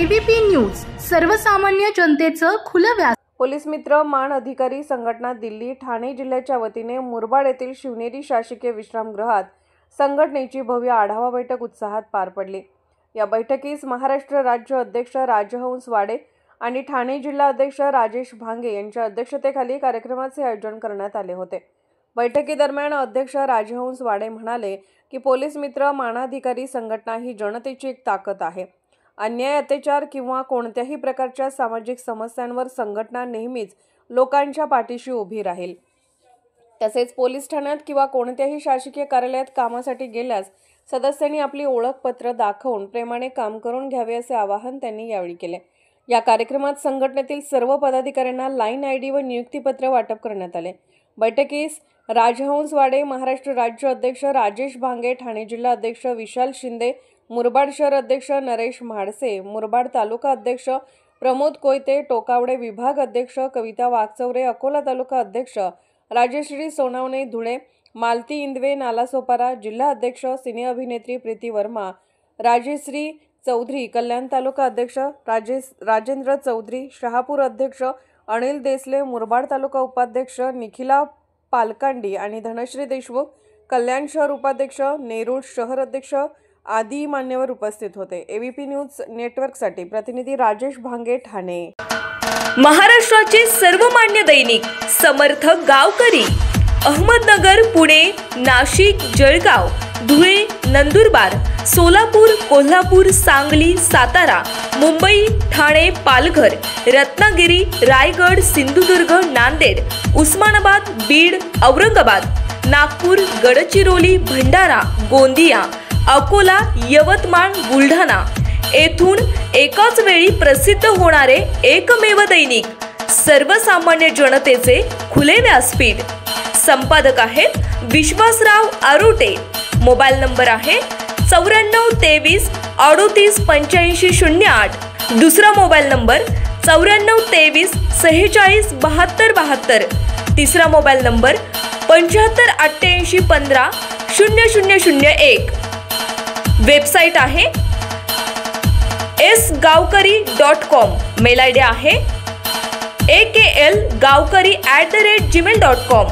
ABP news सर्वसामान्य जनतेचं खुलं व्यास। पोलीस मित्र मान अधिकारी संघटना दिल्ली ठाणे जिल्ह्याच्या वतीने मुरबाड येथील शिवनेरी शासकीय विश्रामगृहात संघटनेची भव्य आढावा बैठक उत्साहात पार पडली। या बैठकीस महाराष्ट्र राज्य अध्यक्ष राजहंस वाडे आणि ठाणे जिल्हा अध्यक्ष राजेश भांगे यांच्या अध्यक्षतेखाली कार्यक्रमाचे आयोजन करण्यात आले होते। बैठकीदरम्यान अध्यक्ष राजहंस वाडे म्हणाले की पोलीस मित्र मानाधिकारी संघटना ही जनतेची एक ताकद आहे। अन्याय, अत्याचार किंवा कोणत्याही प्रकारच्या सामाजिक समस्यांवर संघटना नेहमीच लोकांच्या पाठीशी उभी राहील। तसेच पोलीस ठाण्यात किंवा कोणत्याही शासकीय कार्यालयात कामासाठी गेल्यास सदस्यांनी आपली ओळखपत्र दाखवून प्रेमाने काम करून घ्यावे असे आवाहन त्यांनी यावेळी केले। या कार्यक्रमात संघटनेतील सर्व पदाधिकाऱ्यांना लाईन आयडी व नियुक्तीपत्र वाटप करण्यात आले। बैठकीस राजहंस वाडे, महाराष्ट्र राज्य अध्यक्ष राजेश भांगे, ठाणे जिल्हा अध्यक्ष विशाल शिंदे, मुरबाड शहर अध्यक्ष नरेश म्हाडसे, मुरबाड तालुका अध्यक्ष प्रमोद कोयते, टोकावडे विभाग अध्यक्ष कविता वाघचौरे, अकोला तालुका अध्यक्ष राजेश्री सोनावणे धुळे, मालती इंदवे नालासोपारा, जिल्हा अध्यक्ष सिने अभिनेत्री प्रीती वर्मा, राजेश्री चौधरी, कल्याण तालुका अध्यक्ष राजेंद्र चौधरी, शहापूर अध्यक्ष अनिल देसले, मुरबाड तालुका उपाध्यक्ष निखिला पालकांडी आणि धनश्री देशमुख, कल्याण शहर उपाध्यक्ष, नेरूळ शहर अध्यक्ष आदी मान्यवर उपस्थित होते। एबीपी न्यूज नेटवर्कसाठी प्रतिनिधी राजेश भांगे, ठाणे। महाराष्ट्राचे सर्वमान्य दैनिक समर्थ गावकरी, अहमदनगर, पुणे, नाशिक, जळगाव, धुळे, नंदुरबार, सोलापूर, कोल्हापूर, सांगली, सातारा, मुंबई, ठाणे, पालघर, रत्नागिरी, रायगड, सिंधुदुर्ग, नांदेड, उस्मानाबाद, बीड, औरंगाबाद, नागपूर, गडचिरोली, भंडारा, गोंदिया, अकोला, यवतमाळ, बुलढाणा येथून एकाच वेळी प्रसिद्ध होणारे एकमेव दैनिक सर्वसामान्य जनतेचे खुले व्यासपीठ। संपादक आहेत विश्वासराव आरोटे। मोबाईल नंबर आहे 9423 38 85 08। दुसरा मोबाईल नंबर 9423 46 72 72। तिसरा मोबाईल नंबर 75 88 15 0001। वेबसाईट आहे sgavkari.com। मेल आयडी आहे aklgavkari@gmail.com।